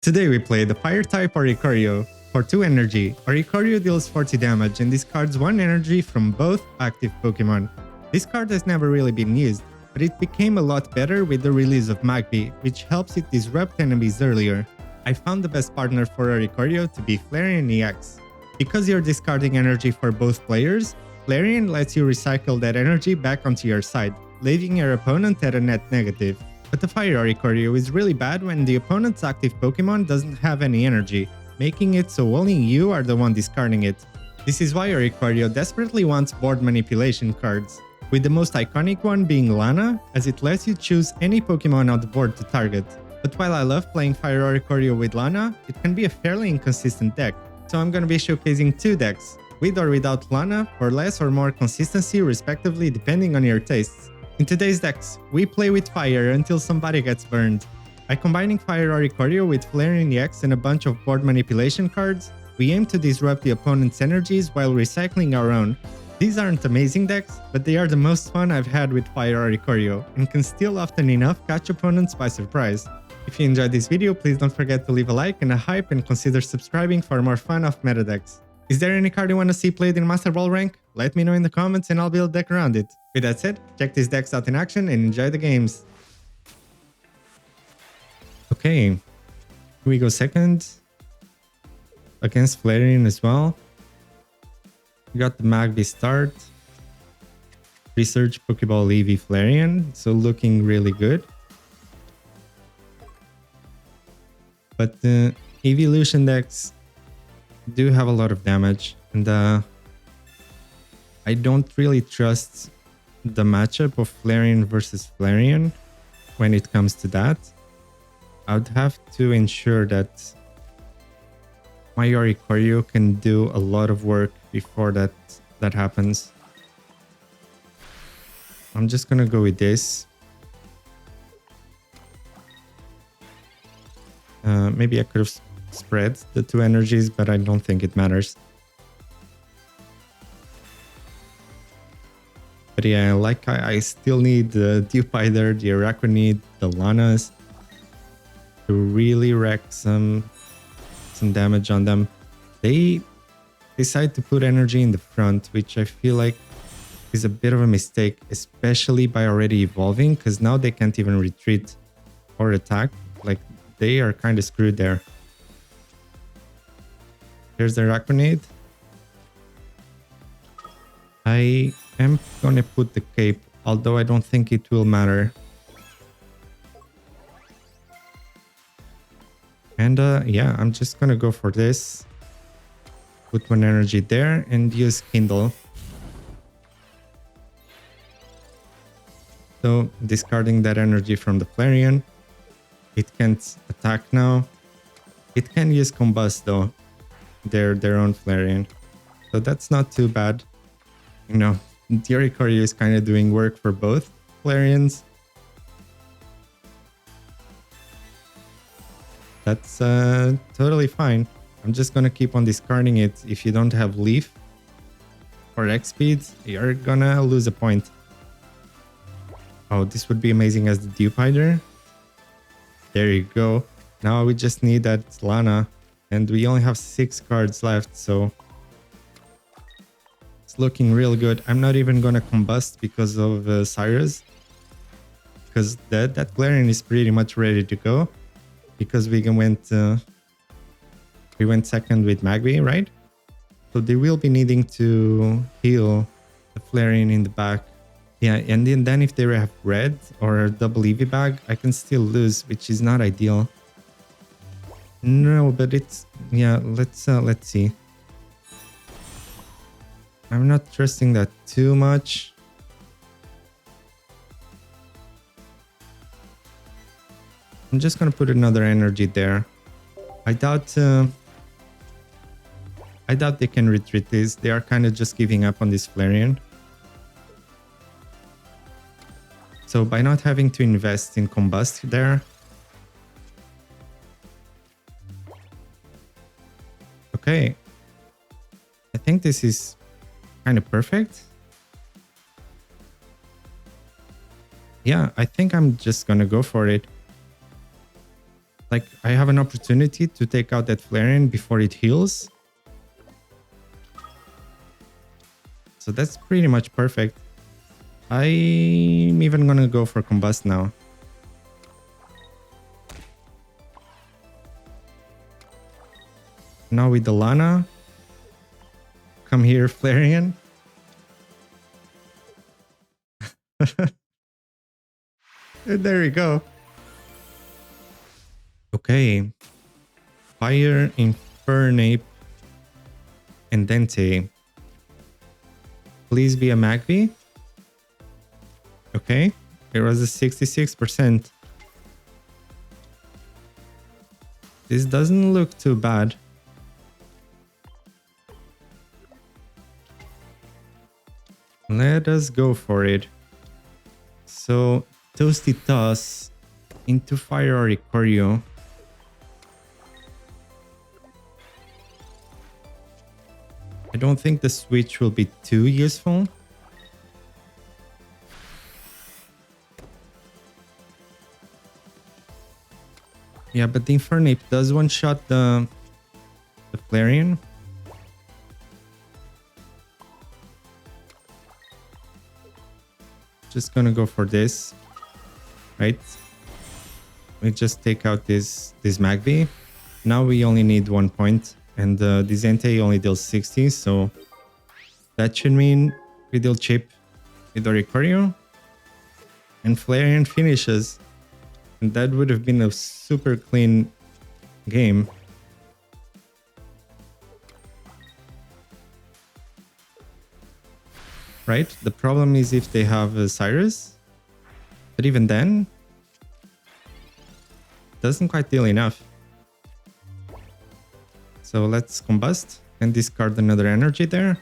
Today we play the Fire-type Oricorio. For 2 energy, Oricorio deals 40 damage and discards 1 energy from both active Pokemon. This card has never really been used, but it became a lot better with the release of Magby, which helps it disrupt enemies earlier. I found the best partner for Oricorio to be Flareon EX. Because you're discarding energy for both players, Flareon lets you recycle that energy back onto your side, leaving your opponent at a net negative. But the Fire Oricorio is really bad when the opponent's active Pokemon doesn't have any energy, making it so only you are the one discarding it. This is why Oricorio desperately wants board manipulation cards, with the most iconic one being Lana, as it lets you choose any Pokemon on the board to target. But while I love playing Fire Oricorio with Lana, it can be a fairly inconsistent deck, so I'm gonna be showcasing 2 decks, with or without Lana, for less or more consistency respectively depending on your tastes. In today's decks, we play with Fire until somebody gets burned. By combining Fire Oricorio with Flareon EX and a bunch of board manipulation cards, we aim to disrupt the opponent's energies while recycling our own. These aren't amazing decks, but they are the most fun I've had with Fire Oricorio, and can still often enough catch opponents by surprise. If you enjoyed this video, please don't forget to leave a like and a hype, and consider subscribing for more fun off-meta decks. Is there any card you want to see played in Master Ball rank? Let me know in the comments and I'll build a deck around it. With that said, check these decks out in action and enjoy the games. Okay, here we go second. Against Flareon as well. We got the Magby start. Research Pokeball Eevee Flareon, so looking really good. But the evolution decks do have a lot of damage, and I don't really trust the matchup of Flareon versus Flareon when it comes to that. I would have to ensure that my Oricorio can do a lot of work before that happens. I'm just gonna go with this. Maybe I could have spread the 2 energies, but I don't think it matters. But yeah, like I still need the Dewpider, the Araquanid, the Lanas to really wreak some damage on them. They decide to put energy in the front, which I feel like is a bit of a mistake, especially by already evolving, because now they can't even retreat or attack. Like, they are kind of screwed there. Here's the Araquanid. I am gonna put the cape, although I don't think it will matter. And yeah, I'm just gonna go for this. Put 1 energy there and use Kindle. So discarding that energy from the Flareon. It can't attack now. It can use Combust though. Their own Flareon. So that's not too bad. You know, the Oricorio is kind of doing work for both Flareons. That's totally fine. I'm just gonna keep on discarding it. If you don't have Leaf or X-Speed, you're gonna lose a point. Oh, this would be amazing as the Dewpider. There you go. Now we just need that Lana. And we only have 6 cards left, so it's looking real good. I'm not even gonna combust because of Cyrus, because that Flareon is pretty much ready to go. Because we went second with Magby, right? So they will be needing to heal the Flareon in the back. Yeah, and then if they have red or a double Eevee bag, I can still lose, which is not ideal. No, but it's, yeah, let's see. I'm not trusting that too much. I'm just gonna put another energy there. I doubt they can retreat this. They are kind of just giving up on this Flareon. So by not having to invest in Combust there. Okay. I think this is kind of perfect. Yeah, I think I'm just gonna go for it. Like, I have an opportunity to take out that Flareon before it heals. So that's pretty much perfect. I'm even gonna go for Combust now. Now with the Lana. Come here, Flareon. There we go. Okay. Fire, Infernape, and Entei. Please be a Magby. Okay. It was a 66%. This doesn't look too bad. Let us go for it. So, Toasty Toss into Fire Oricorio. I don't think the switch will be too useful. Yeah, but the Infernape does one-shot the Flareon. Just gonna go for this, right? We just take out this Magby. Now we only need 1 point, and this Entei only deals 60, so that should mean we deal chip with Oricorio, and Flareon finishes. And that would have been a super clean game. Right? The problem is if they have Cyrus. But even then, doesn't quite deal enough. So let's Combust and discard another energy there.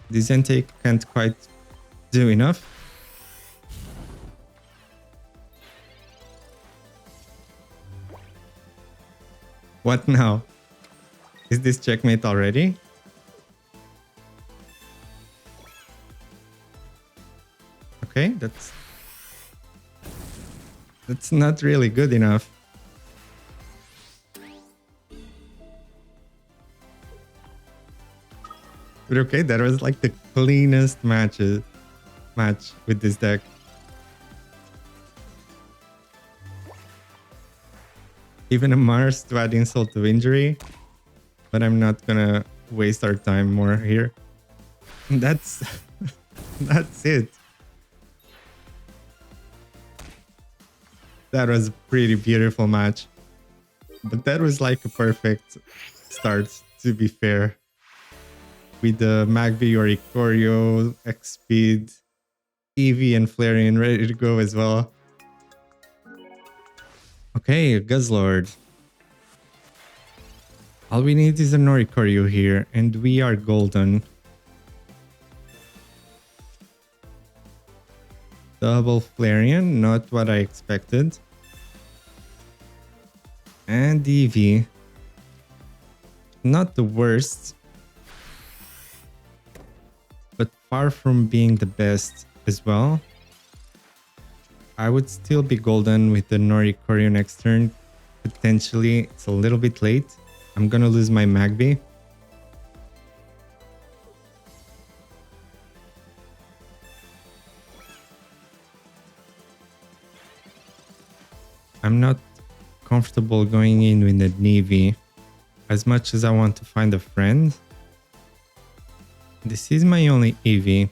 This Entei can't quite do enough. What now? Is this checkmate already? Okay, that's not really good enough. But okay, that was like the cleanest match with this deck. Even a Mars to add insult to injury, but I'm not gonna waste our time more here. That's it. That was a pretty beautiful match, but that was like a perfect start, to be fair. With the Magby, Oricorio, X-Speed, Eevee, and Flareon ready to go as well. Okay, Guzzlord. All we need is an Oricorio here, and we are golden. Double Flareon, not what I expected. And Eevee. Not the worst, but far from being the best as well. I would still be golden with the Oricorio next turn. Potentially, it's a little bit late. I'm gonna lose my Magby. I'm not comfortable going in with the Eevee as much as I want to find a friend. This is my only Eevee.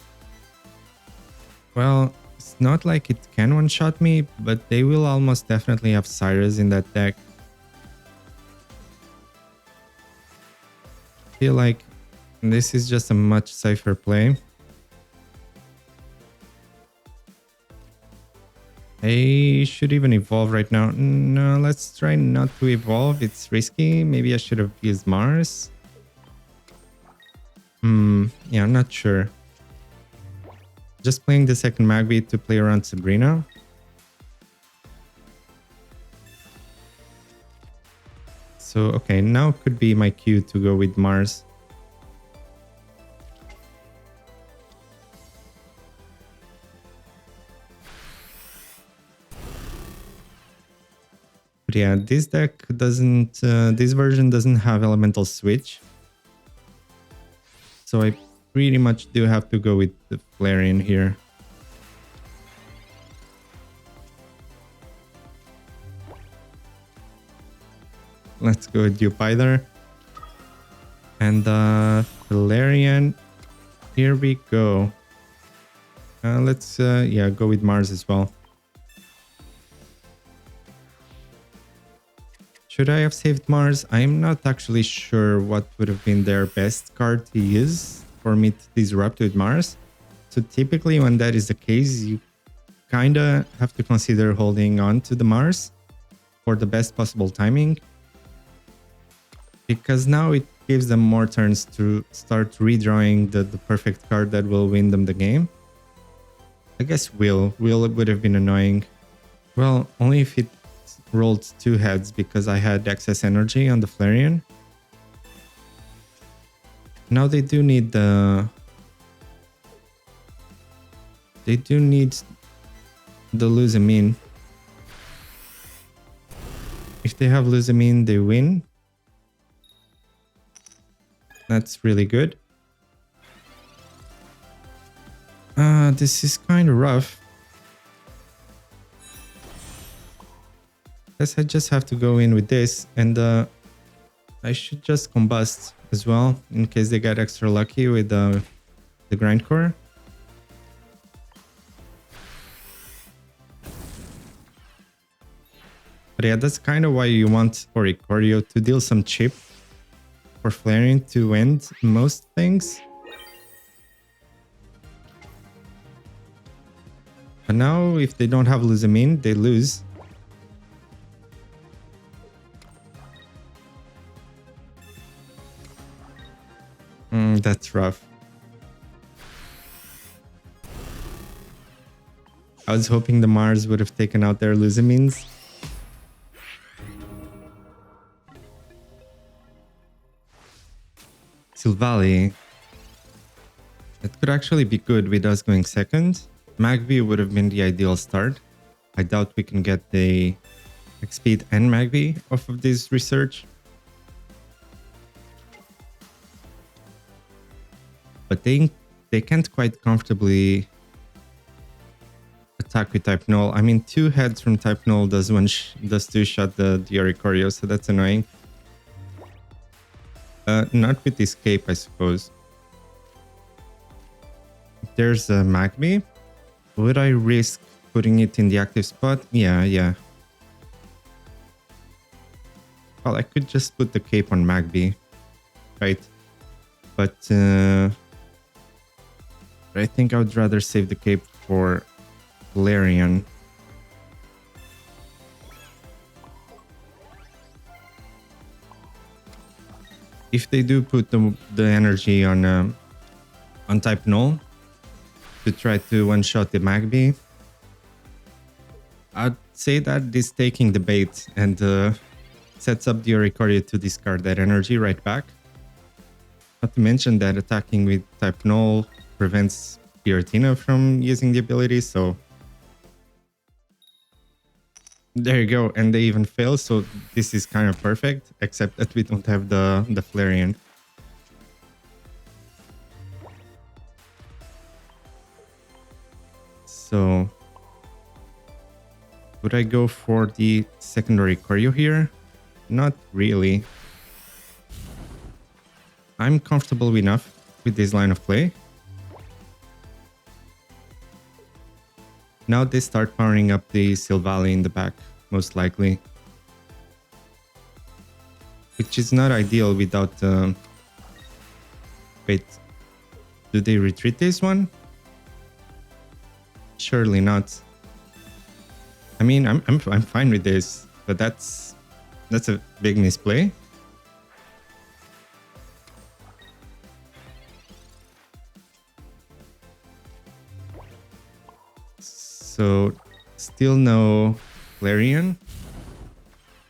Well, it's not like it can one-shot me, but they will almost definitely have Cyrus in that deck. I feel like this is just a much safer play. I should even evolve right now. No, let's try not to evolve. It's risky. Maybe I should have used Mars. Yeah, I'm not sure. Just playing the second Magby to play around Sabrina. So, okay, now could be my cue to go with Mars. But yeah, this deck doesn't, this version doesn't have Elemental Switch. So I pretty much do have to go with the Flareon here. Let's go with Dewpider. And Flareon, here we go. Let's yeah, go with Mars as well. Should I have saved Mars? I'm not actually sure what would have been their best card to use for me to disrupt with Mars. So typically when that is the case, you kinda have to consider holding on to the Mars for the best possible timing. Because now it gives them more turns to start redrawing the perfect card that will win them the game. I guess Will would have been annoying. Well, only if it rolled 2 heads because I had excess energy on the Flareon. Now they do need the... They do need the Luzamine. If they have Luzamine, they win. That's really good. This is kind of rough. Guess I just have to go in with this, and I should just combust as well in case they get extra lucky with the grindcore. But yeah, that's kind of why you want Oricorio to deal some chip for Flareon to end most things. But now, if they don't have Luzamine, they lose. That's rough. I was hoping the Mars would have taken out their Luzamines. Silvally. That could actually be good with us going second. Magby would have been the ideal start. I doubt we can get the XP and Magby off of this research. But they can't quite comfortably attack with type null. I mean, 2 heads from type null does 2 shot the Oricorio, so that's annoying. Not with this cape, I suppose. There's a Magby. Would I risk putting it in the active spot? Yeah. Well, I could just put the cape on Magby, right? But I think I would rather save the cape for Flareon. If they do put the energy on type null to try to one-shot the Magby, I'd say that is taking the bait and sets up the Oricorio to discard that energy right back. Not to mention that attacking with type null prevents Giratina from using the ability, so there you go. And they even fail, so this is kind of perfect, except that we don't have the Flareon. So would I go for the secondary Oricorio here? Not really. I'm comfortable enough with this line of play. Now they start powering up the Silvally in the back, most likely. Which is not ideal without... Wait, do they retreat this one? Surely not. I mean, I'm fine with this, but that's a big misplay. So still no Flareon,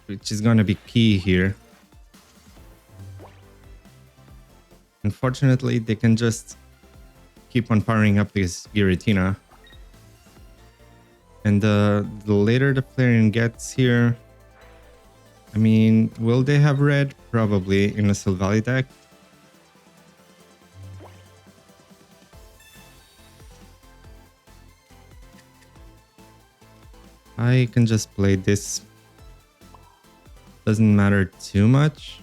which is gonna be key here. Unfortunately, they can just keep on powering up this Giratina. And the later the Flareon gets here, I mean, will they have red? Probably in a Silvally deck. I can just play this. Doesn't matter too much.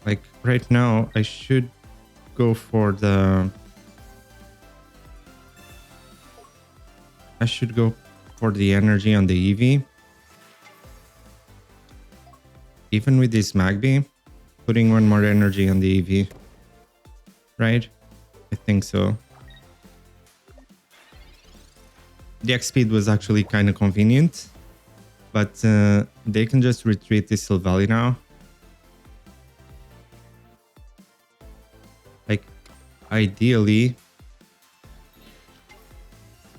Like right now, I should go for the... I should go for the energy on the Eevee. Even with this Magby, putting one more energy on the Eevee. Right? I think so. The X speed was actually kind of convenient, but they can just retreat this Silvally now. Like, ideally...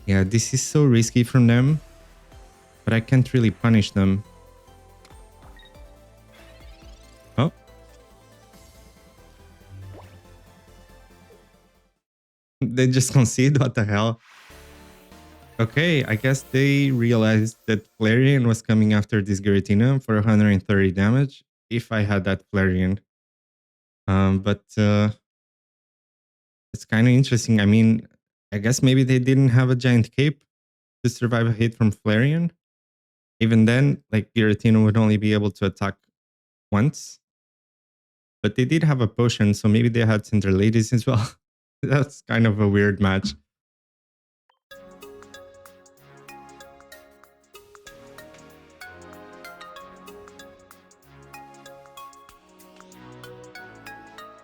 Yeah, this is so risky from them, but I can't really punish them. Oh. They just concede? What the hell? Okay, I guess they realized that Flareon was coming after this Giratina for 130 damage, if I had that Flareon. But it's kind of interesting. I mean, I guess maybe they didn't have a giant cape to survive a hit from Flareon. Even then, like, Giratina would only be able to attack once. But they did have a potion, so maybe they had Center Ladies as well. That's kind of a weird match.